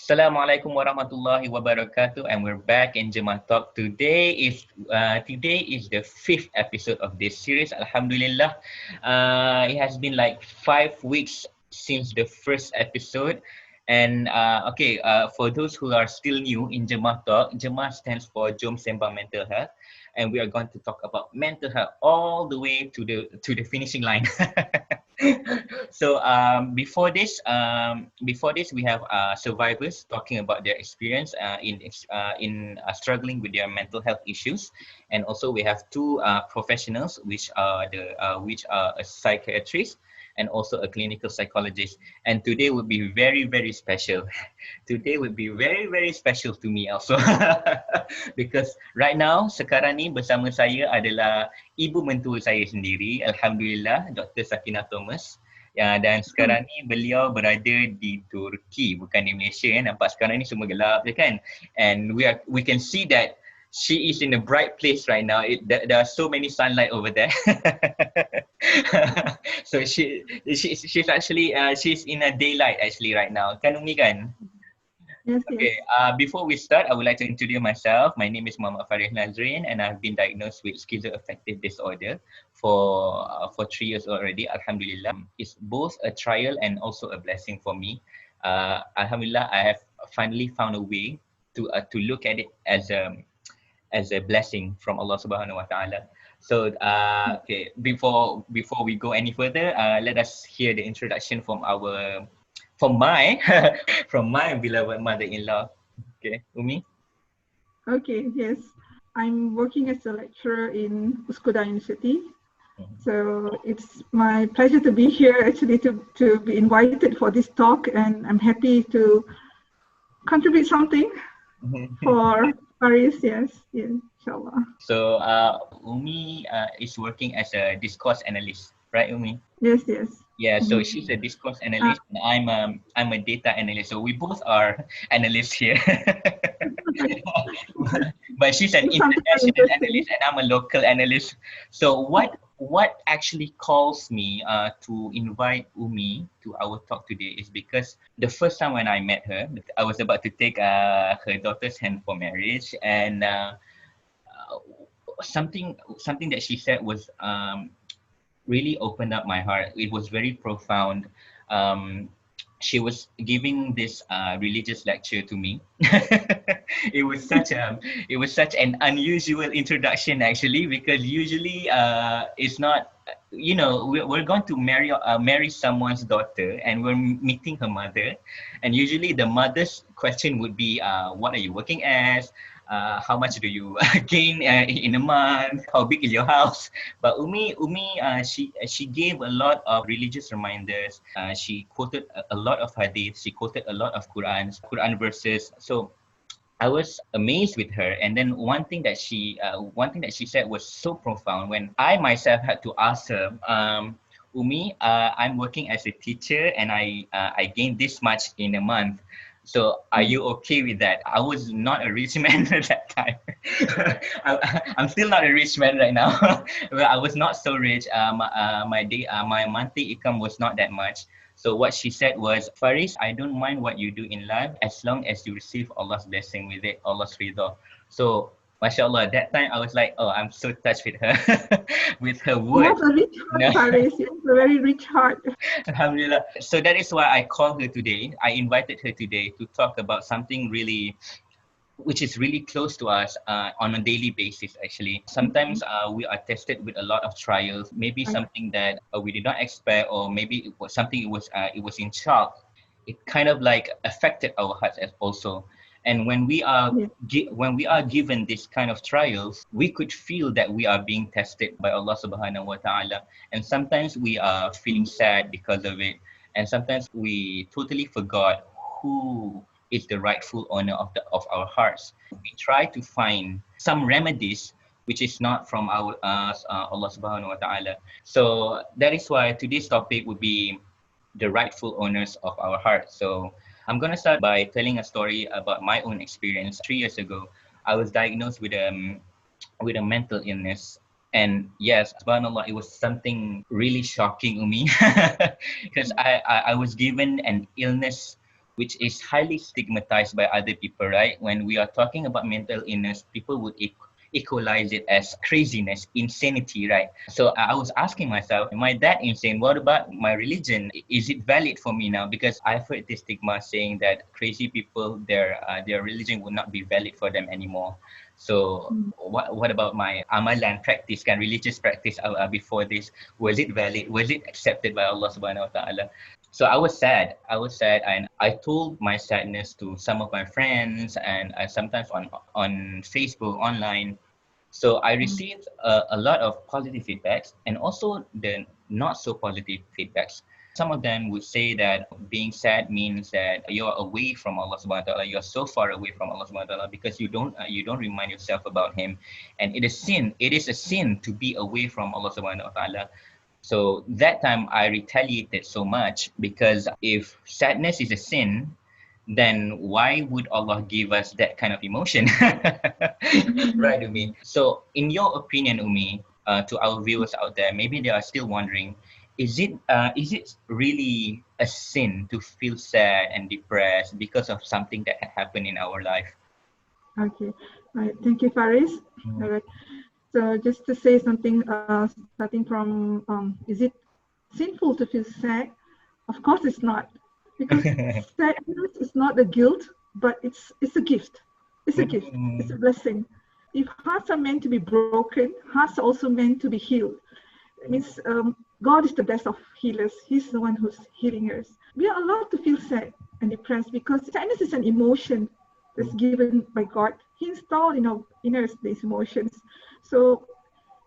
Assalamualaikum warahmatullahi wabarakatuh, and we're back in JEMAH Talk. Today is the fifth episode of this series. Alhamdulillah, it has been like 5 weeks since the first episode. And for those who are still new in JEMAH Talk, JEMAH stands for Jom Sembang Mental Health, and we are going to talk about mental health all the way to the finishing line. So before this, we have survivors talking about their experience in struggling with their mental health issues, and also we have two professionals, which are a psychiatrist and also a clinical psychologist. And today would be very, very special. Today would be very, very special to me also. Because right now, sekarang ni bersama saya adalah ibu mentua saya sendiri, Alhamdulillah, Dr. Sakinah Thomas. Ya, dan sekarang ni beliau berada di Turki, bukan di Malaysia. Nampak sekarang ni semua gelap je kan? And we can see that she is in a bright place right now. There are so many sunlight over there. So she's actually she's in a daylight actually right now. Kan Umi kan? Yes, Okay, yes. before we start, I would like to introduce myself. My name is Muhammad Farid Nazrin, and I've been diagnosed with schizoaffective disorder for 3 years already. Alhamdulillah, it's both a trial and also a blessing for me. Alhamdulillah, I have finally found a way to look at it as a blessing from Allah Subhanahu Wa Taala. So, okay, before we go any further, let us hear the introduction from my from my beloved mother-in-law. Okay, Umi. Okay, yes. I'm working as a lecturer in Uskuda University. So it's my pleasure to be here actually to be invited for this talk, and I'm happy to contribute something for Paris, yes, inshallah. So, Umi is working as a discourse analyst, right, Umi? Yes, yes. Yeah, so she's a discourse analyst, and I'm a data analyst. So we both are analysts here. But she's an international analyst, and I'm a local analyst. So what actually calls me to invite Umi to our talk today is because the first time when I met her, I was about to take her daughter's hand for marriage, and something that she said was really opened up my heart. It was very profound. She was giving this religious lecture to me. It was such an unusual introduction actually, because usually it's not, we're going to marry someone's daughter, and we're meeting her mother, and usually the mother's question would be, what are you working as? How much do you gain in a month? How big is your house? But Umi, she gave a lot of religious reminders. She quoted a lot of hadith. She quoted a lot of Quran verses. So I was amazed with her. And then one thing that she said was so profound. When I myself had to ask her, Umi, I'm working as a teacher, and I gain this much in a month. So are you okay with that? I was not a rich man at that time. I'm still not a rich man right now. Well, I was not so rich. My monthly income was not that much. So what she said was, Faris, I don't mind what you do in life as long as you receive Allah's blessing with it, Allah's ridha. So, mashallah, at that time I was like, oh, I'm so touched with her, with her You words. have a rich heart, Paris. You have a very rich heart. Alhamdulillah. So that is why I called her today. I invited her today to talk about something which is really close to us on a daily basis actually. Sometimes we are tested with a lot of trials, maybe something that we did not expect, or maybe it was something it was in shock. It kind of like affected our hearts as also. And when we are given this kind of trials, we could feel that we are being tested by Allah Subhanahu Wa Taala. And sometimes we are feeling sad because of it. And sometimes we totally forgot who is the rightful owner of our hearts. We try to find some remedies which is not from our Allah Subhanahu Wa Taala. So that is why today's topic would be the rightful owners of our hearts. So I'm going to start by telling a story about my own experience. 3 years ago, I was diagnosed with a mental illness. And yes, subhanAllah, it was something really shocking to me because I was given an illness which is highly stigmatized by other people, right? When we are talking about mental illness, people would equalize it as craziness, insanity, right? So I was asking myself, am I that insane? What about my religion? Is it valid for me now? Because I've heard this stigma saying that crazy people, their religion would not be valid for them anymore. So what about my amalan practice, kan, religious practice before this? Was it valid? Was it accepted by Allah Subhanahu Wa Taala? So I was sad. And I told my sadness to some of my friends, and sometimes on Facebook, online. So I received a lot of positive feedbacks, and also the not so positive feedbacks. Some of them would say that being sad means that you're away from Allah Subhanahu Wa Taala. You're so far away from Allah Subhanahu Wa Taala because you don't remind yourself about Him, and it is sin. It is a sin to be away from Allah Subhanahu Wa Taala. So that time I retaliated so much, because if sadness is a sin, then why would Allah give us that kind of emotion? Right, Umi? So in your opinion, Umi, to our viewers out there, maybe they are still wondering, is it really a sin to feel sad and depressed because of something that had happened in our life? Okay, right. Thank you, Faris. All right. So just to say something, starting from, is it sinful to feel sad? Of course it's not, because sadness is not a guilt, but it's a gift. It's a gift. It's a blessing. If hearts are meant to be broken, hearts are also meant to be healed. It means God is the best of healers. He's the one who's healing us. We are allowed to feel sad and depressed because sadness is an emotion that's given by God. He installed in us these emotions. So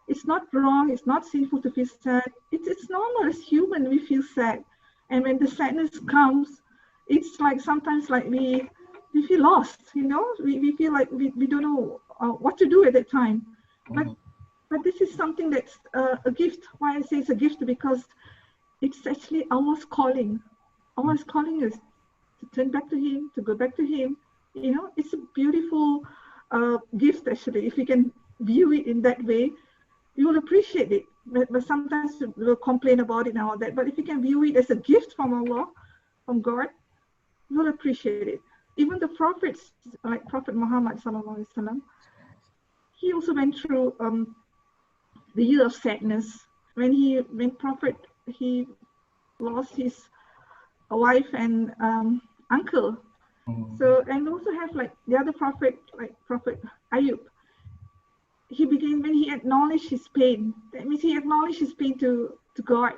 it's not wrong, it's not sinful to feel sad. It's normal. As human, we feel sad. And when the sadness comes, it's like sometimes like we feel lost, we feel like we don't know what to do at that time. But this is something that's a gift. Why I say it's a gift? Because it's actually Allah's calling. Allah is calling us to turn back to Him, to go back to Him. It's a beautiful gift, actually. If we can view it in that way, you will appreciate it. But sometimes we'll complain about it and all that. But if you can view it as a gift from Allah, from God, you'll appreciate it. Even the prophets, like Prophet Muhammad sallallahu alaihi wasallam, he also went through the year of sadness. When Prophet, he lost his wife and uncle. So, and also have like the other prophet, like Prophet Ayub. He began when he acknowledged his pain. That means he acknowledged his pain to God.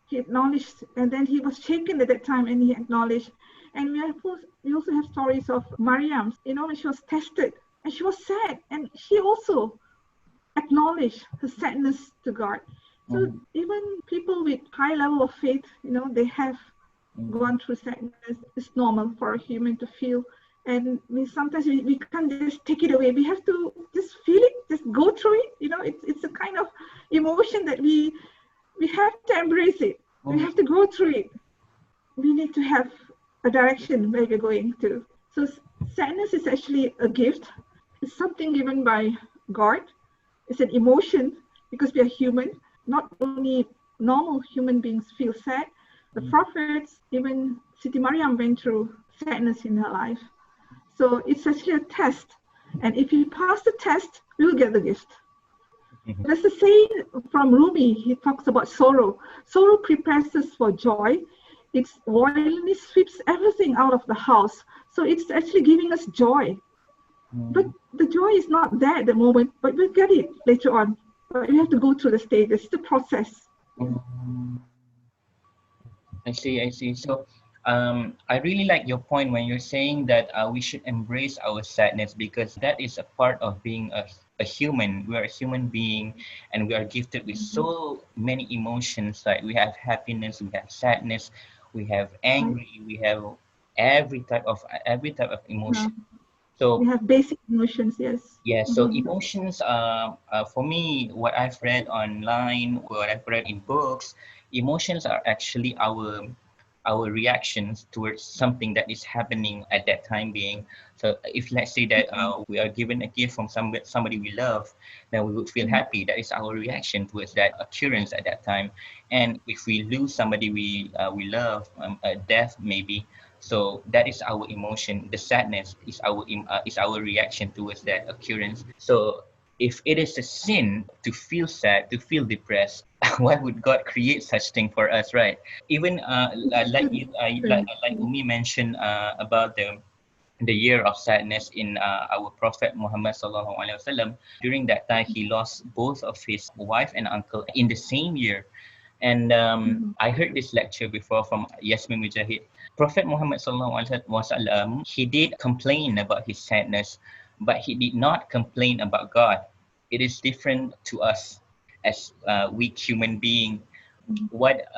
He acknowledged, and then he was shaken at that time, and he acknowledged. And we also have stories of Maryam, when she was tested, and she was sad, and she also acknowledged her sadness to God. So even people with high level of faith, they have gone through sadness. It's normal for a human to feel. And sometimes we can't just take it away. We have to just feel it, just go through it. It's a kind of emotion that we have to embrace it. We have to go through it. We need to have a direction where we're going to. So sadness is actually a gift. It's something given by God. It's an emotion because we are human. Not only normal human beings feel sad. The prophets, even Siti Maryam, went through sadness in her life. So it's actually a test. And if you pass the test, you'll get the gift. There's a saying from Rumi. He talks about sorrow. Sorrow prepares us for joy. Its violence sweeps everything out of the house. So it's actually giving us joy. But the joy is not there at the moment, but we'll get it later on. But we have to go through the stages, the process. I see. So I really like your point when you're saying that we should embrace our sadness, because that is a part of being a human. We are a human being, and we are gifted with so many emotions. Like we have happiness, we have sadness, we have angry, we have every type of emotion. So we have basic emotions, yes. Yeah, so emotions, for me, what I've read online, what I've read in books, emotions are actually our our reactions towards something that is happening at that time being. So if let's say that we are given a gift from somebody we love, then we would feel happy. That is our reaction towards that occurrence at that time. And if we lose somebody we love, a death maybe, so that is our emotion. The sadness is our reaction towards that occurrence. So if it is a sin to feel sad, to feel depressed, why would God create such thing for us, right? Even like Umi mentioned about the year of sadness in our Prophet Muhammad sallallahu alaihi wasallam. During that time, he lost both of his wife and uncle in the same year. And I heard this lecture before from Yasmin Mujahid. Prophet Muhammad sallallahu alaihi wasallam, he did complain about his sadness, but he did not complain about God. It is different to us as weak human being. What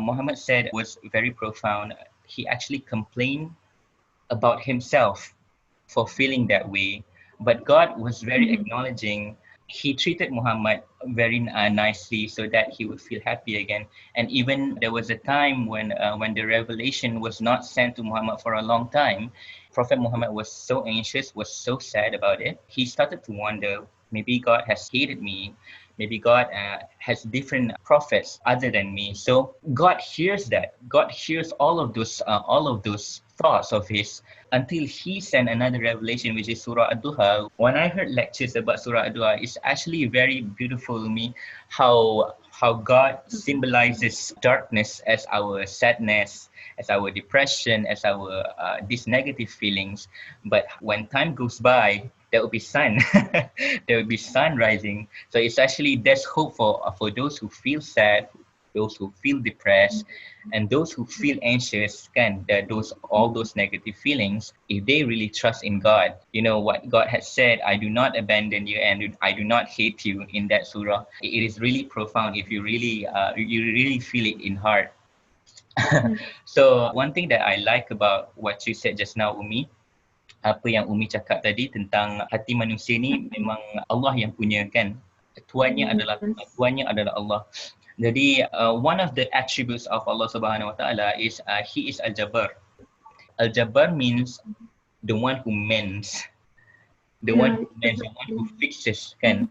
Muhammad said was very profound. He actually complained about himself for feeling that way. But God was very acknowledging. He treated Muhammad very nicely so that he would feel happy again. And even there was a time when the revelation was not sent to Muhammad for a long time. Prophet Muhammad was so anxious, was so sad about it. He started to wonder, maybe God has hated me. Maybe God has different prophets other than me. So God hears that. God hears all of those thoughts of his until he sent another revelation, which is Surah Ad-Duha. When I heard lectures about Surah Ad-Duha, it's actually very beautiful to me how God symbolizes darkness as our sadness, as our depression, as our these negative feelings. But when time goes by, there will be sun. There will be sun rising. So it's actually there's hope for those who feel sad, those who feel depressed, and those who feel anxious. Those all those negative feelings, if they really trust in God, you know what God has said, I do not abandon you and I do not hate you in that surah. It is really profound if you really feel it in heart. So one thing that I like about what you said just now, Umi, apa yang Umi cakap tadi tentang hati manusia ni memang Allah yang punya, kan? Tuannya adalah Allah. Jadi one of the attributes of Allah Subhanahu Wa Taala is He is Al-Jabbar. Al-Jabbar means the one who mends, the one who mends, the one who fixes. Kan?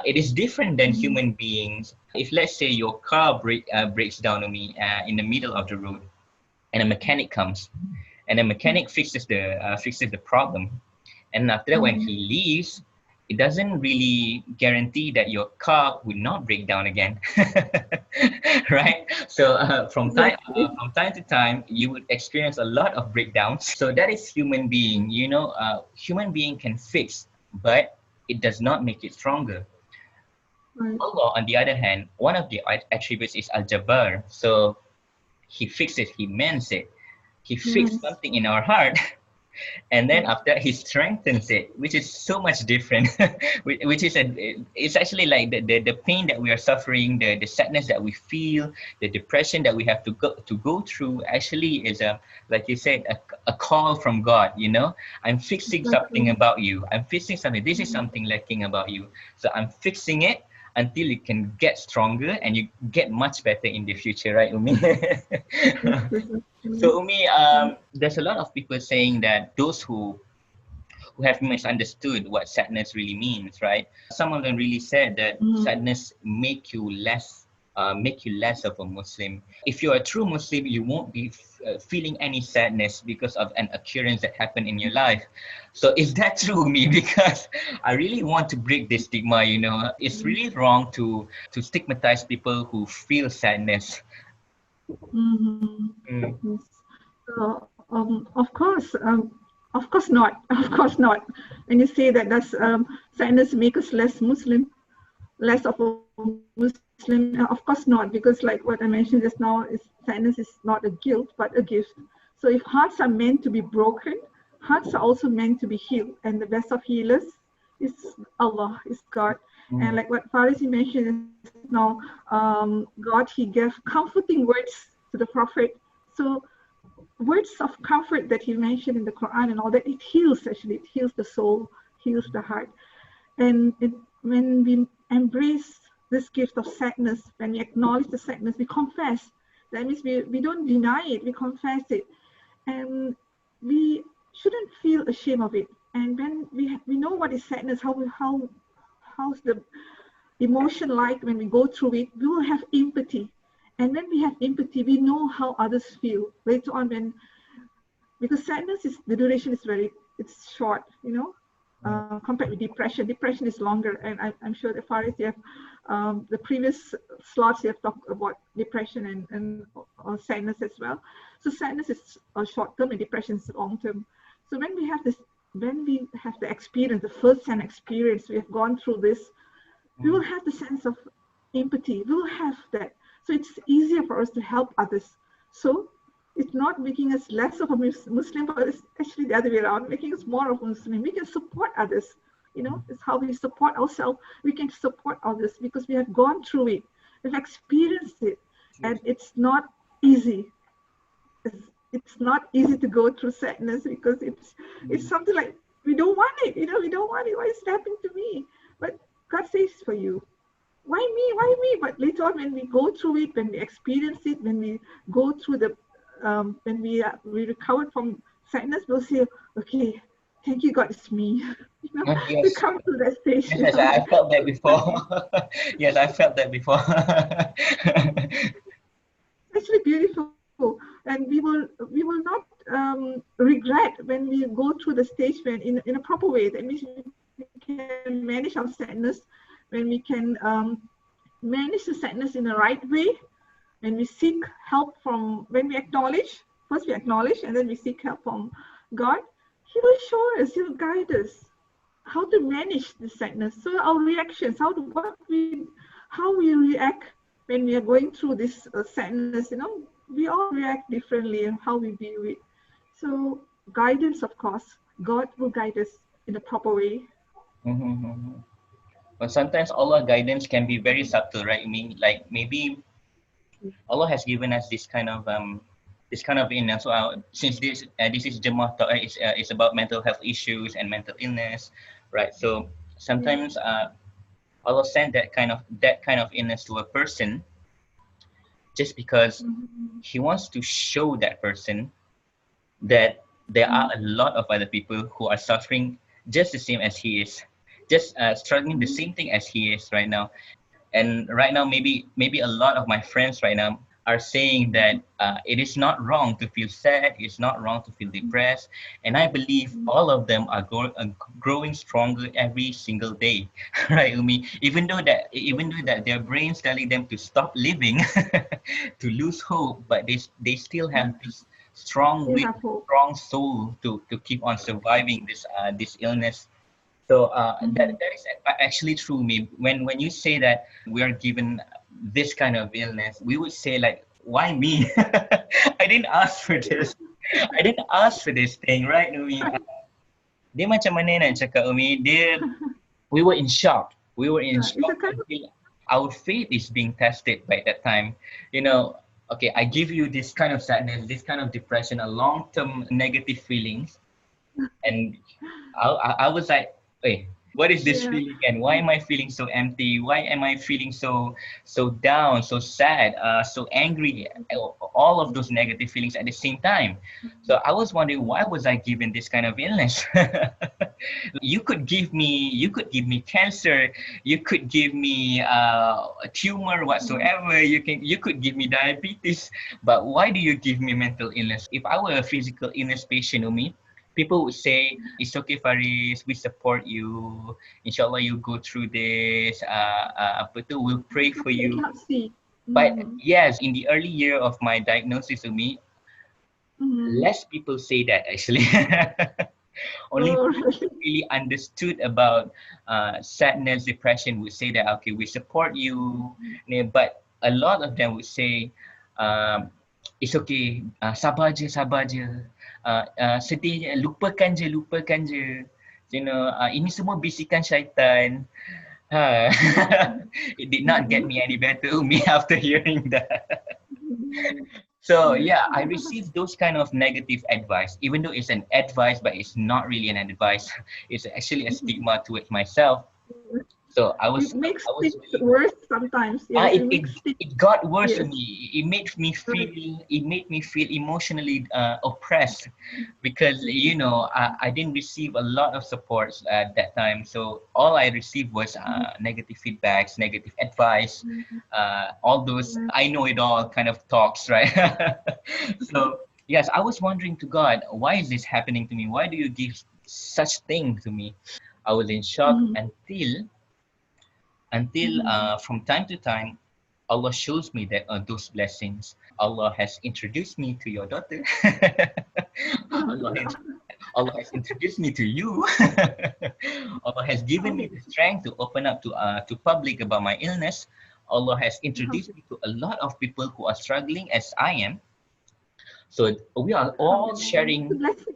It is different than human beings. If let's say your car breaks down on me in the middle of the road, and a mechanic comes, and the mechanic fixes the problem, and after that when he leaves, it doesn't really guarantee that your car will not break down again. Right? So from time to time you would experience a lot of breakdowns. So that is human being. You know, human being can fix, but it does not make it stronger. Allah, on the other hand, one of the attributes is Al-Jabbar. So he fixes, he mends it. He fixed something in our heart, and then after he strengthens it, which is so much different. Which is it's actually like the pain that we are suffering, the sadness that we feel, the depression that we have to go through. Actually, is like you said, a call from God. You know, I'm fixing something about you. I'm fixing something. This is something lacking about you. So I'm fixing it until you can get stronger and you get much better in the future, right, Umi? So Umi, there's a lot of people saying that those who have misunderstood what sadness really means, right? Some of them really said that sadness make you less of a Muslim. If you're a true Muslim, you won't be feeling any sadness because of an occurrence that happened in your life. So is that true, me? Because I really want to break this stigma. You know, it's really wrong to stigmatize people who feel sadness. Yes. So, of course not. Of course not. When you say that does sadness make us less Muslim, less of a Muslim? Of course not, because like what I mentioned just now, is sadness is not a guilt but a gift. So if hearts are meant to be broken, hearts are also meant to be healed, and the best of healers is Allah, is God. And like what Farisi mentioned just now, God, He gave comforting words to the Prophet. So words of comfort that He mentioned in the Quran and all that, it heals. Actually, it heals the soul, heals the heart. And when we embrace this gift of sadness, when we acknowledge the sadness, we confess That means we don't deny it, we confess it. And we shouldn't feel ashamed of it. And when we know what is sadness, how's the emotion like when we go through it, we will have empathy. And when we have empathy, we know how others feel later on, because sadness is, the duration is it's short, compared with depression. Depression is longer, and I'm sure that Faris, you have the previous slots you have talked about depression and sadness as well. So sadness is short term and depression is long term. So when we have the experience, the first-hand experience, we have gone through this, we will have the sense of empathy. We will have that. So it's easier for us to help others. So it's not making us less of a Muslim, but it's actually the other way around, making us more of a Muslim. We can support others. It's how we support ourselves. We can support others because we have gone through it. We've experienced it. And it's not easy. It's not easy to go through sadness because it's something like, we don't want it. We don't want it. Why is it happening to me? But God says for you. Why me? Why me? But later on, when we go through it, when we experience it, when we go through when we recover from sadness, we'll say, okay, thank you, God, it's me. Yes. We come to that stage. Yes, I felt that before. Yes, I felt that before. Actually beautiful, and we will not regret when we go through the stage when in a proper way. That means we can manage our sadness, when we can manage the sadness in the right way, when we seek help when we acknowledge, first we acknowledge and then we seek help from God. He will show us, He will guide us how to manage the sadness. So our reactions, how we react when we are going through this sadness, we all react differently and how we view it. So guidance, of course, God will guide us in a proper way. But sometimes Allah guidance can be very subtle, right? I mean, like maybe Allah has given us this kind of illness. So since this is JEMAH talk, it's about mental health issues and mental illness, right? So sometimes Allah sent that kind of illness to a person just because He wants to show that person that there are a lot of other people who are suffering just the same as he is, just struggling the same thing as he is right now. And right now, maybe a lot of my friends right now are saying that it is not wrong to feel sad, it's not wrong to feel depressed. And I believe all of them are growing stronger every single day, right, Umi? Even though that their brains telling them to stop living, to lose hope, but they still have this strong soul to keep on surviving this illness. So that is actually true. Me, when you say that we are given this kind of illness, we would say like, why me? I didn't ask for this. I didn't ask for this thing, right, Umi? Dia macam mana nak cakap, Umi? We were in shock. We were in shock until our faith is being tested by that time. Okay, I give you this kind of sadness, this kind of depression, a long-term negative feelings, and I was like, hey, what is this feeling and why am I feeling so empty? Why am I feeling so down, so sad, so angry? All of those negative feelings at the same time. So I was wondering, why was I given this kind of illness? You could give me cancer, you could give me a tumor whatsoever, you could give me diabetes, but why do you give me mental illness? If I were a physical illness patient, Umi, people would say, it's okay, Faris, we support you. Inshallah, you go through this. We'll pray for you. But yes, in the early year of my diagnosis of me, less people say that actually. Only people who really understood about sadness, depression would say that, okay, we support you. But a lot of them would say, it's okay, sabar je. Sedih, lupakan je. Ini semua bisikan syaitan. It did not get me any better, me, after hearing that. So yeah, I received those kind of negative advice, even though it's an advice, but it's not really an advice. It's actually a stigma towards myself. So It makes I was things really worse sometimes. Ah, Yes, it makes things, it got worse for yes. me. Right. It made me feel emotionally oppressed because I didn't receive a lot of support at that time. So all I received was negative feedbacks, negative advice, all those I know it all kind of talks, right? So yes, I was wondering to God, why is this happening to me? Why do you give such thing to me? I was in shock Mhm, until mhm. from time to time Allah shows me that those blessings. Allah has introduced me to your daughter. Allah, has, Allah has introduced me to you. Allah has given me Okay. the strength to open up to public about my illness. Allah has introduced Okay. me to a lot of people who are struggling as I am. So we are all Alhamdulillah. It's a sharing. blessing.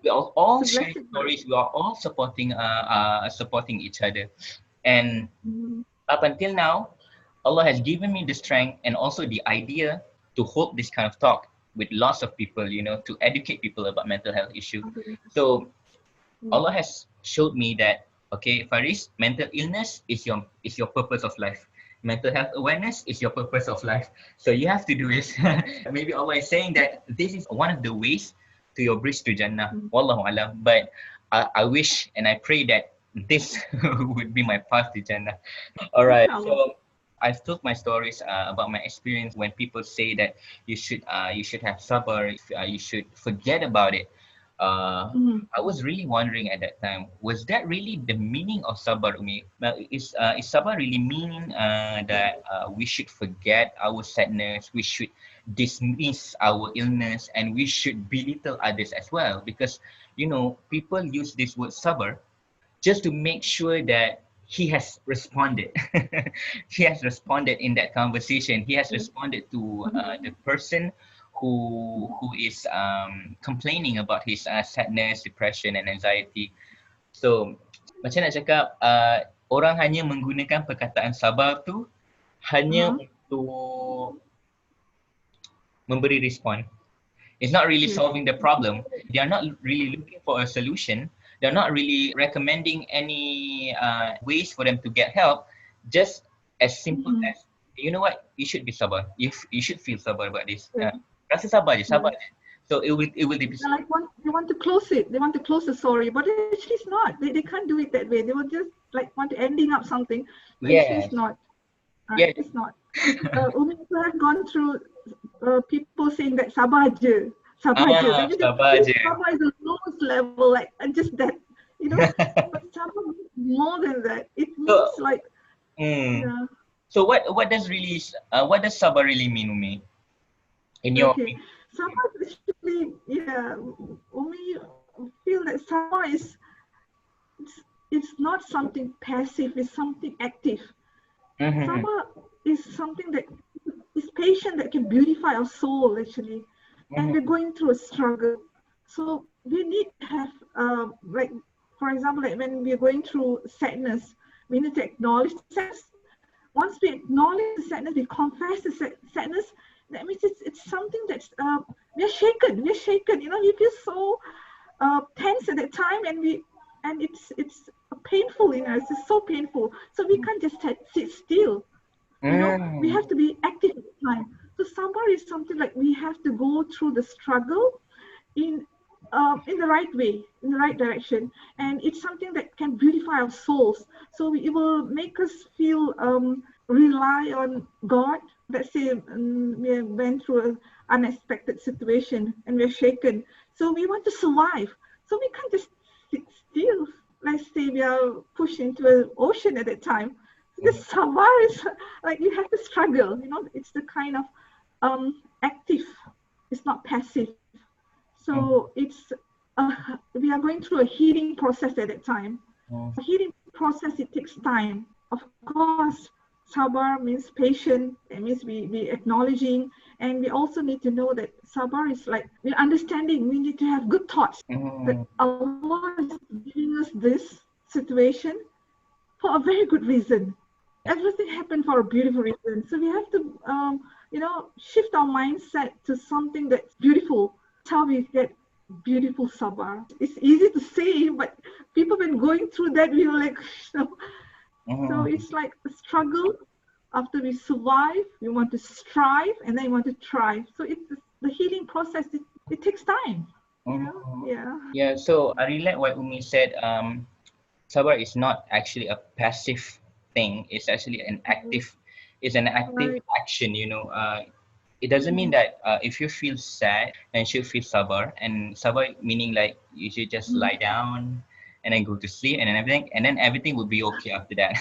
We are It's all a sharing blessing, right? stories. We are all supporting each other, and Mhm. up until now, Allah has given me the strength and also the idea to hold this kind of talk with lots of people, to educate people about mental health issue. Okay. So Mm. Allah has showed me that, okay, Faris, mental illness is your purpose of life. Mental health awareness is your purpose of life. So you have to do it. Maybe Allah is saying that this is one of the ways to your bridge to Jannah. Mm. Wallahu alam. But I wish and I pray that this would be my path to Jannah. All right. Inshallah. So I've told my stories about my experience when people say that you should have sabr, you should forget about it. Mhm. I was really wondering at that time, was that really the meaning of sabr, Umi? Is sabr really meaning that we should forget our sadness, we should dismiss our illness, and we should belittle others as well? Because people use this word sabr just to make sure that he has responded. He has responded in that conversation. He has Okay. responded to Mhm. the person who is complaining about his sadness, depression, and anxiety. So macam nak cakap, orang hanya menggunakan perkataan sabar tu hanya Uh-huh. untuk memberi respon. It's not really Yes. solving the problem. They are not really looking for a solution. They're not really recommending any ways for them to get help. Just as simple Mhm. as, you know what, you should be sabar. You should feel sabar about this. Yes. Rasa sabar je, sabar Yes. je. So it will be. They want to close it. They want to close the story, but actually it's not. They can't do it that way. They will just like want to ending up something, but actually it's Yes, not. yes. It's not. Umi have gone through people saying that sabar je, sabar je. Then you just Sabar je. sabar is the lowest level, like just that, you know. But sabar means more than that. It means So, like, mm, yeah. so what does sabar really mean, Umi? In your Okay, opinion? sabar is actually, yeah. Umi feel that sabar is it's not something passive. It's something active. Mm-hmm. Sabar is something that is patient that can beautify our soul actually, and we're Mm-hmm. going through a struggle. So we need to have like, for example, like when we're going through sadness, we need to acknowledge the sadness. Once we acknowledge the sadness, we confess the sadness. That means it's something that's we're shaken. We're shaken. You know, we feel so tense at that time, and it's painful. You know, it's just so painful. So we can't just sit still. You know, we Mm. have to be active at the time. So sabar is something like we have to go through the struggle in the right way, in the right direction, and it's something that can beautify our souls. So it will make us feel rely on God. Let's say we went through an unexpected situation and we're shaken, so we want to survive. So we can't just sit still. Let's say we are pushed into an ocean at that time. This sabar is like you have to struggle. You know, it's the kind of active. It's not passive. Mm. So we are going through a healing process at that time. Mm. Healing process, it takes time. Of course, sabar means patient. It means we acknowledging, and we also need to know that sabar is like we're understanding. We need to have good thoughts that Mm. Allah is giving us this situation for a very good reason. Everything happened for a beautiful reason. So we have to, shift our mindset to something that's beautiful. That's how we get beautiful sabar. It's easy to say, but people been going through that, we were like, you know, So it's like a struggle. After we survive, we want to strive, and then we want to thrive. So it's the healing process. It takes time. Yeah. Yeah. So I really like what Umi said. Sabar is not actually a passive thing. It's actually an active. It's an active Right. action. It doesn't mean that if you feel sad, then you should feel sabar. And sabar meaning like you should just lie down and then go to sleep and then everything will be okay after that.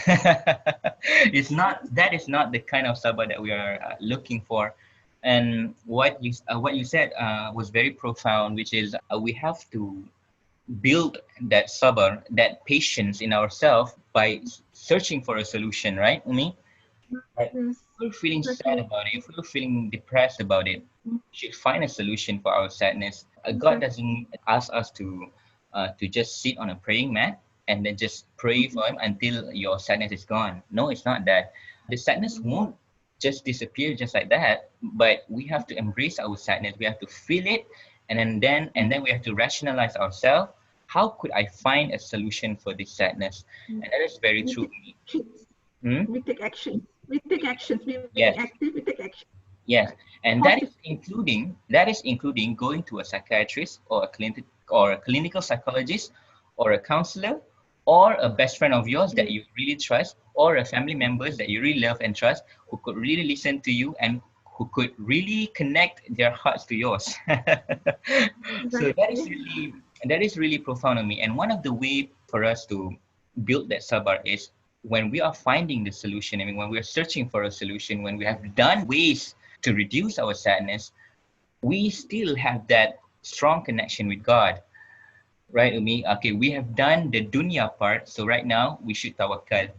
It's not that is not the kind of sabar that we are looking for. And what you said was very profound, which is we have to build that sabar, that patience in ourselves by searching for a solution, right, Umi? Like, Yes. if we're feeling sad Exactly. about it, if we're feeling depressed about it, we should find a solution for our sadness. God Exactly. doesn't ask us to just sit on a praying mat and then just pray for Him until your sadness is gone. No, it's not that. The sadness won't just disappear just like that, but we have to embrace our sadness. We have to feel it, and then we have to rationalize ourselves. How could I find a solution for this sadness? And that is very We true. take actions. Hmm? We take actions. We take actions. We being Yes. active. We take action. Yes, and that is Positive. including going to a psychiatrist or a clinical psychologist or a counselor or a best friend of yours that Yes. you really trust or a family members that you really love and trust who could really listen to you and who could really connect their hearts to yours. So Exactly. that is really profound on me. And one of the way for us to build that sabar is when we are finding the solution. I mean, when we are searching for a solution, when we have done ways to reduce our sadness, we still have that strong connection with God. Right, Umi? Okay, we have done the dunya part. So right now, we should tawakkal.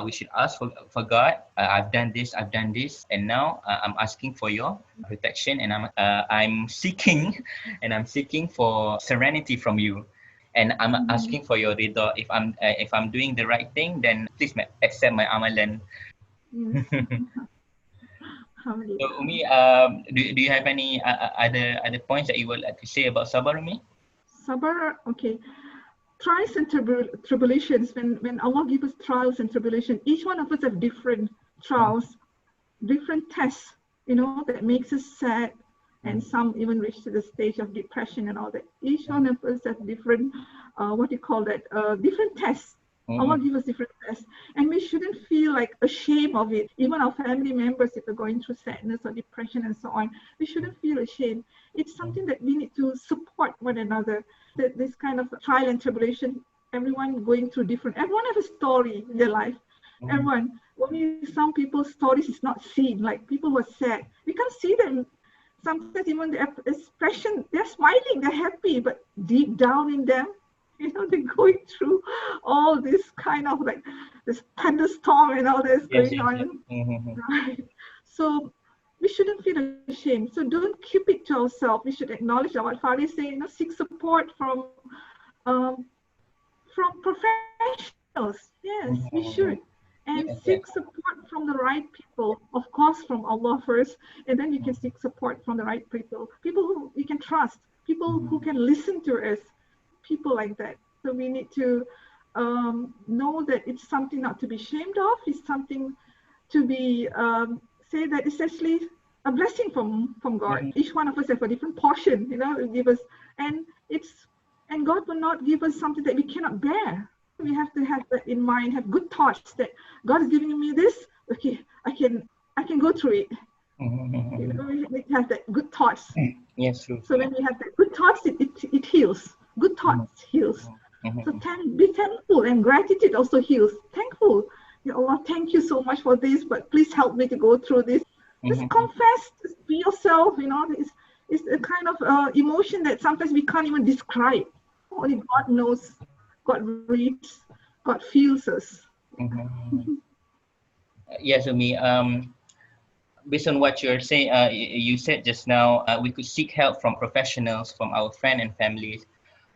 We should ask for God. I've done this. And now I'm asking for your protection and I'm seeking and I'm seeking for serenity from you. And I'm asking for your rida. If I'm doing the right thing, then please accept my amalan. Yes. So Alhamdulillah. Umi, do you have any other points that you would like to say about Sabar, Umi? Sabr, okay. Trials and tribulations, when Allah gives us trials and tribulations, each one of us have different trials, different tests, that makes us sad, and some even reach to the stage of depression and all that. Each one of us have different, different tests. Allah gives us different tests, and we shouldn't feel like ashamed of it. Even our family members, if they're going through sadness or depression and so on, we shouldn't feel ashamed. It's something that we need to support one another. That this kind of trial and tribulation, everyone going through everyone has a story in their life. Everyone, only some people's stories is not seen. Like people who are sad, we can't see them. Sometimes even the expression, they're smiling, they're happy, but deep down in them, they're going through all this kind of like this thunderstorm and all this Yes, going yes, yes. on. Right. So we shouldn't feel ashamed. So don't keep it to ourselves. We should acknowledge that what Fadi is saying, seek support um, from professionals. Yes, we should. And Yes, yes. seek support from the right people, of course, from Allah first, and then you can seek support from the right people who we can trust, people who can listen to us, people like that. So we need to know that it's something not to be ashamed of, it's something to be say that it's actually a blessing from God. Each one of us have a different portion, give us, and God will not give us something that we cannot bear. We have to have that in mind, have good thoughts that God is giving me this. Okay, I can go through it. We need to have that good thoughts. Yes, true. So when we have that good thoughts, it heals. Good thoughts heals. So be thankful, and gratitude also heals. Thankful. Ya Allah, thank you so much for this, but please help me to go through this. Just confess, just be yourself. It's a kind of emotion that sometimes we can't even describe. Only God knows, God reads, God feels us. Yes, Umi. Based on what you're saying, you said just now, we could seek help from professionals, from our friends and families.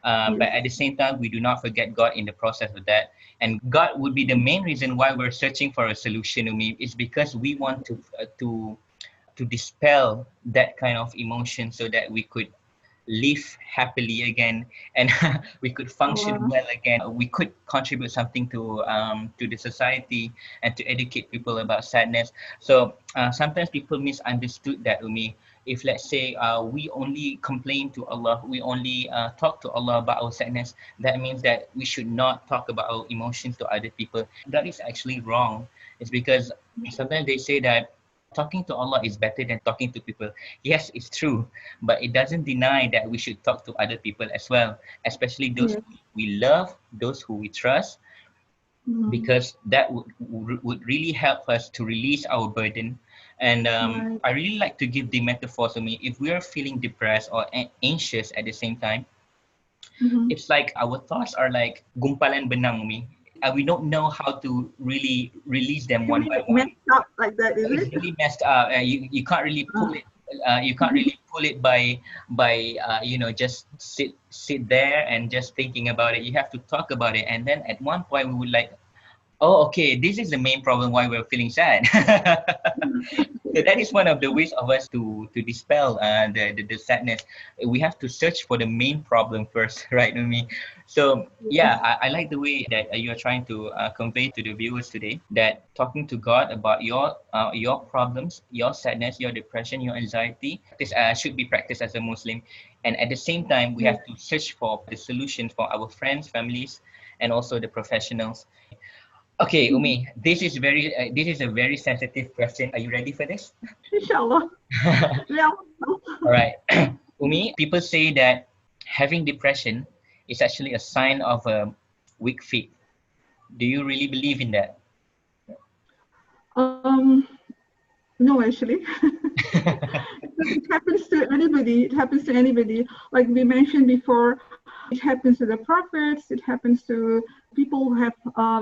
But Yes. at the same time, we do not forget God in the process of that. And God would be the main reason why we're searching for a solution, Umi, is because we want to dispel that kind of emotion so that we could live happily again, and we could function Oh, well again. We could contribute something to the society and to educate people about sadness. So sometimes people misunderstood that, Umi. If let's say we only complain to Allah, we only talk to Allah about our sadness, that means that we should not talk about our emotions to other people. That is actually wrong. It's because sometimes they say that talking to Allah is better than talking to people. Yes, it's true, but it doesn't deny that we should talk to other people as well, especially those yes. we love, those who we trust, Mm, because that would really help us to release our burden. And right. I really like to give the metaphor to me. If we are feeling depressed or anxious at the same time, Mm-hmm. it's like our thoughts are like gumpalan benang, me. We don't know how to really release them You one mean by it one. messed up like that, is It's it? really messed up. You can't really pull Uh, it. You can't really pull it by just sit there and just thinking about it. You have to talk about it, and then at one point we would like, oh, okay, this is the main problem why we're feeling sad. So that is one of the ways of us to dispel the sadness. We have to search for the main problem first, right, Umi? So yes. yeah, I like the way that you are trying to convey to the viewers today that talking to God about your problems, your sadness, your depression, your anxiety, this should be practiced as a Muslim. And at the same time, we Yes. have to search for the solution for our friends, families, and also the professionals. Okay, Umi, this is a very sensitive question. Are you ready for this? Inshallah. Yeah. All right. Umi, people say that having depression is actually a sign of a weak faith. Do you really believe in that? Um, no, actually. Because it happens to anybody. It happens to anybody. Like we mentioned before, it happens to the prophets. It happens to people who have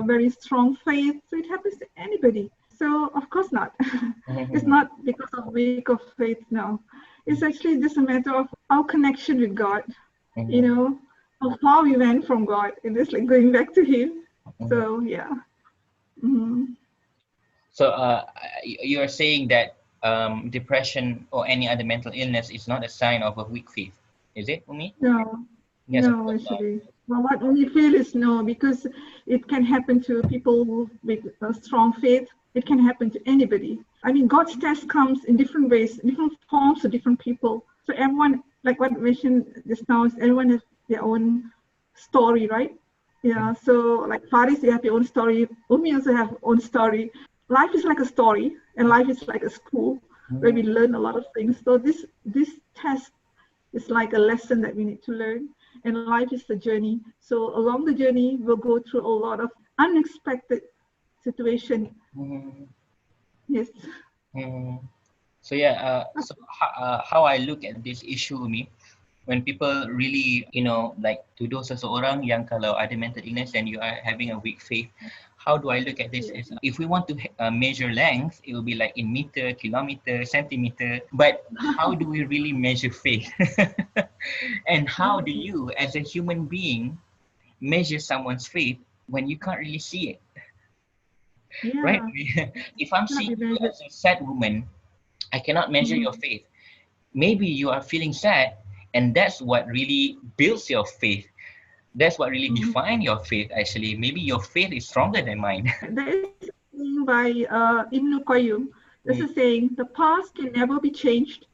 very strong faith. So it happens to anybody. So of course not. It's not because of weak of faith. No, it's actually just a matter of our connection with God. You know, how far we went from God, and it's like going back to Him. So yeah. Mhm. So you're saying that depression or any other mental illness is not a sign of a weak faith, is it, Umi? No, Yes, of no, course not. actually. Well, what we feel is no, because it can happen to people with a strong faith. It can happen to anybody. I mean, God's test comes in different ways, different forms to different people. So everyone, like what I mentioned just now, is everyone has their own story, right? Yeah. So like Faris, you have your own story. Umi also have own story. Life is like a story, and life is like a school where we learn a lot of things. So this test it's like a lesson that we need to learn. And life is a journey. So along the journey, we'll go through a lot of unexpected situation. Mhm. Yes. Mhm. So yeah, how I look at this issue, Umi, when people really, like tuduh seseorang yang kalau ada mental illness and you are having a weak faith, how do I look at this? Yes. Is if we want to measure length, it will be like in meter, kilometer, centimeter. But how do we really measure faith? And how do you, as a human being, measure someone's faith when you can't really see it, right? Yeah. If I'm Cannot seeing be you measured. as a sad woman, I cannot measure your Mhm. faith. Maybe you are feeling sad, and that's what really builds your faith. That's what really Mhm. defines your faith, actually. Maybe your faith is stronger than mine. There is a saying by Ibn Qayyim. This Mm, is saying the past can never be changed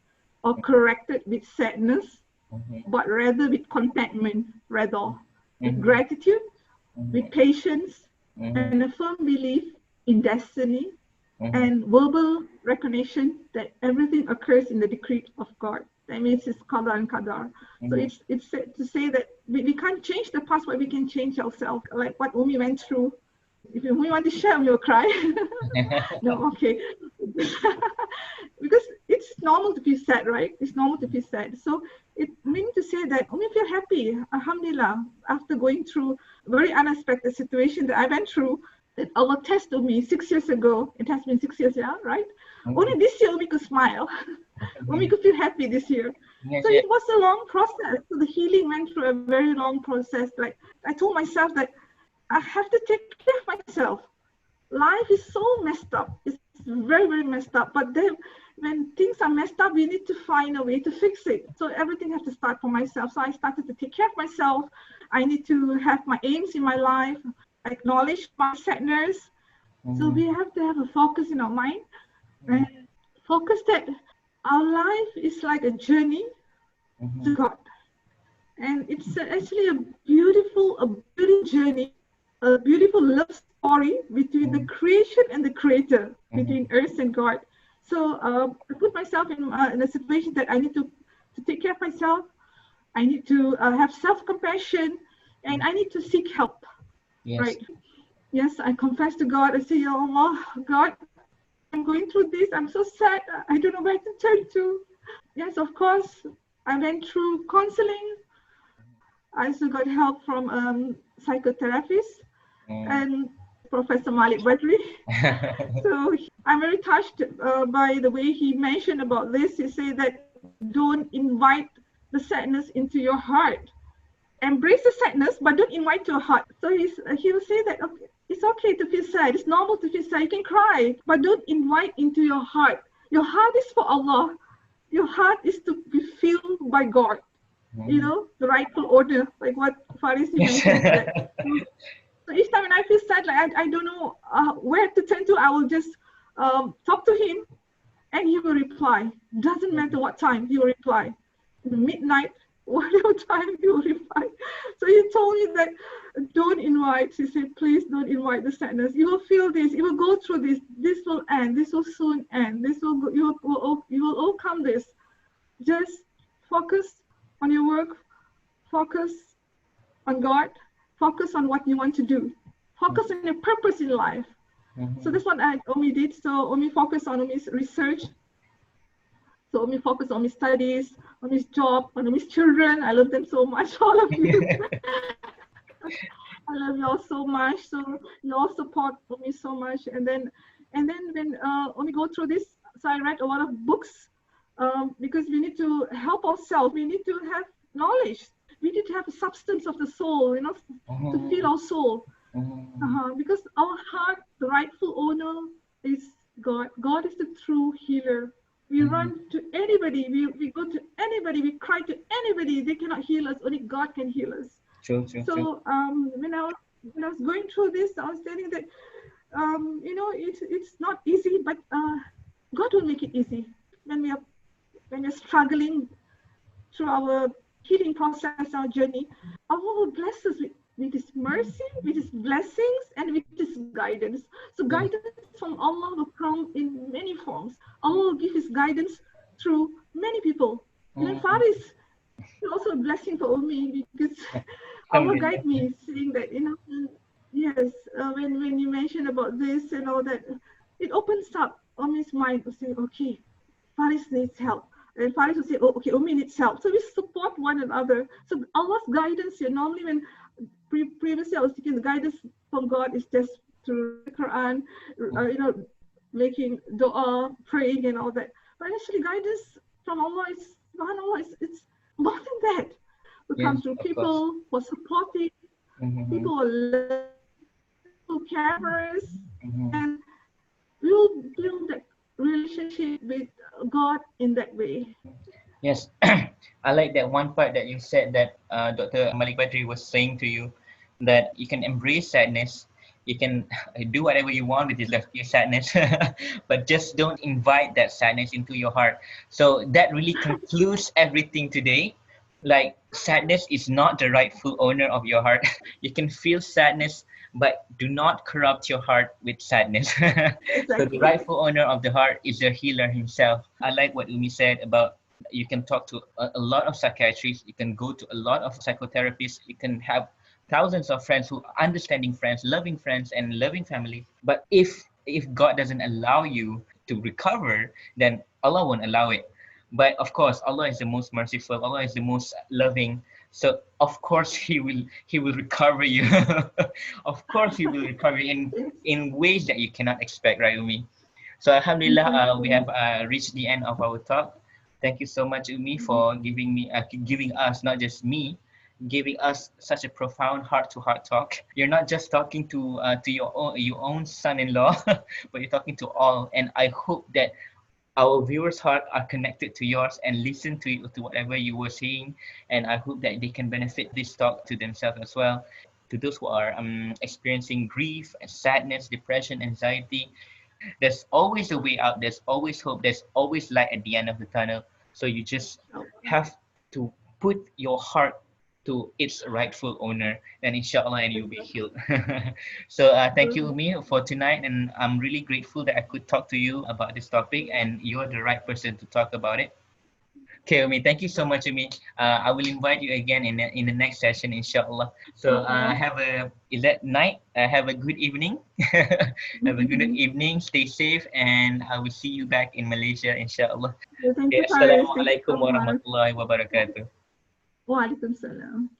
or corrected with sadness, mhm, but rather with contentment, rather with mhm, gratitude, with mhm, patience, mhm, and a firm belief in destiny mhm, and verbal recognition that everything occurs in the decree of God. That means it's qada and qadar. So mhm. it's to say that we can't change the past, but we can change ourselves. Like what Umi went through. If you want to share, you'll cry. No, okay. Because it's normal to feel sad, right? It's normal to feel sad. So it means to say that Umi feel happy, alhamdulillah, after going through a very unexpected situation that I went through, that Allah tested me 6 years ago. It has been 6 years, yeah, right? Only this year we could smile. When we could feel happy this year. Yes, So yes. it was a long process. So the healing went through a very long process. Like I told myself that I have to take care of myself. Life is so messed up. It's very, very messed up. But then when things are messed up, we need to find a way to fix it. So everything has to start from myself. So I started to take care of myself. I need to have my aims in my life, acknowledge my sadness. So we have to have a focus in our mind and focus that our life is like a journey to God. And it's actually a beautiful journey, a beautiful love story between the creation and the creator, between earth and God. So I put myself in a situation that I need to take care of myself. I need to have self-compassion, and I need to seek help. Yes. Right? Yes, I confess to God. I say, "Ya Allah, God, I'm going through this. I'm so sad. I don't know where to turn to." Yes, of course, I went through counseling. I also got help from psychotherapists and Professor Malik Badri. So I'm very touched by the way he mentioned about this. He said that don't invite the sadness into your heart. Embrace the sadness, but don't invite your heart. So he will say that okay, it's okay to feel sad. It's normal to feel sad. You can cry, but don't invite into your heart. Your heart is for Allah. Your heart is to be filled by God. You know, the rightful order, like what Faris mentioned. That. So each time when I feel sad, like I don't know where to turn to, I will just talk to him, and he will reply. Doesn't matter what time, he will reply. Midnight, whatever time, he will reply. So he told me that don't invite. He said, please don't invite the sadness. You will feel this. You will go through this. This will end. This will soon end. This will go, you will overcome this. Just focus on your work. Focus on God. Focus on what you want to do. Focus on your purpose in life. So that's what Omi did. So Omi focused on Omi's research. So Omi focused on Omi's studies, on his job, on Omi's children. I love them so much, all of you. I love you all so much. So you all support Omi so much. And then when Omi go through this, so I read a lot of books because we need to help ourselves. We need to have knowledge. We need to have a substance of the soul, you know, to feed our soul. Because our heart, the rightful owner is God. God is the true healer. We run to anybody, we go to anybody, we cry to anybody. They cannot heal us. Only God can heal us. True. So when I was going through this, I was telling that you know, it's not easy, but God will make it easy. When we're struggling through our healing process, our journey, Allah will bless us with His mercy, with His blessings, and with His guidance. So guidance from Allah will come in many forms. Allah will give His guidance through many people. Even Faris is also a blessing for me because Allah guide me, saying that, you know, yes, when you mention about this and all that, it opens up on his mind to say, okay, Faris needs help. And Faris will say, oh, okay, Umi needs help. So we support one another. So Allah's guidance here, normally when previously I was thinking the guidance from God is just through the Quran, you know, making dua, praying and all that. But actually guidance from Allah is, subhanAllah, it's more than that. It comes through people who are supportive, people who are who care for us, and we will build that relationship with God in that way. Yes, I like that one part that you said that Dr. Malik Badri was saying to you that you can embrace sadness, you can do whatever you want with your sadness, but just don't invite that sadness into your heart. So that really concludes everything today. Like, sadness is not the rightful owner of your heart. You can feel sadness, but do not corrupt your heart with sadness. So the rightful owner of the heart is the healer himself. I like what Umi said about you can talk to a lot of psychiatrists, you can go to a lot of psychotherapists, you can have thousands of friends who are understanding friends, and loving family. But if God doesn't allow you to recover, then Allah won't allow it. But of course, Allah is the most merciful, Allah is the most loving. So of course He will recover you. Of course He will recover you in ways that you cannot expect, right, Umi? So Alhamdulillah, we have reached the end of our talk. Thank you so much, Umi, for giving us, not just me, giving us such a profound heart-to-heart talk. You're not just talking to your own son-in-law, but you're talking to all. And I hope that our viewers' heart are connected to yours and listen to whatever you were saying. And I hope that they can benefit this talk to themselves as well. To those who are experiencing grief, sadness, depression, anxiety, there's always a way out. There's always hope. There's always light at the end of the tunnel. So you just have to put your heart to its rightful owner, then inshallah, and you'll be healed. So thank you, Umi, for tonight, and I'm really grateful that I could talk to you about this topic, and you're the right person to talk about it. Okay, Umi, thank you so much, Umi. I will invite you again in the next session, inshallah. So is that night? Have a good evening. Have a good evening. Stay safe, and I will see you back in Malaysia, inshallah. Thank Okay, you, Faris. Thank you Assalamualaikum so much. warahmatullahi wabarakatuh. Waalaikumsalam.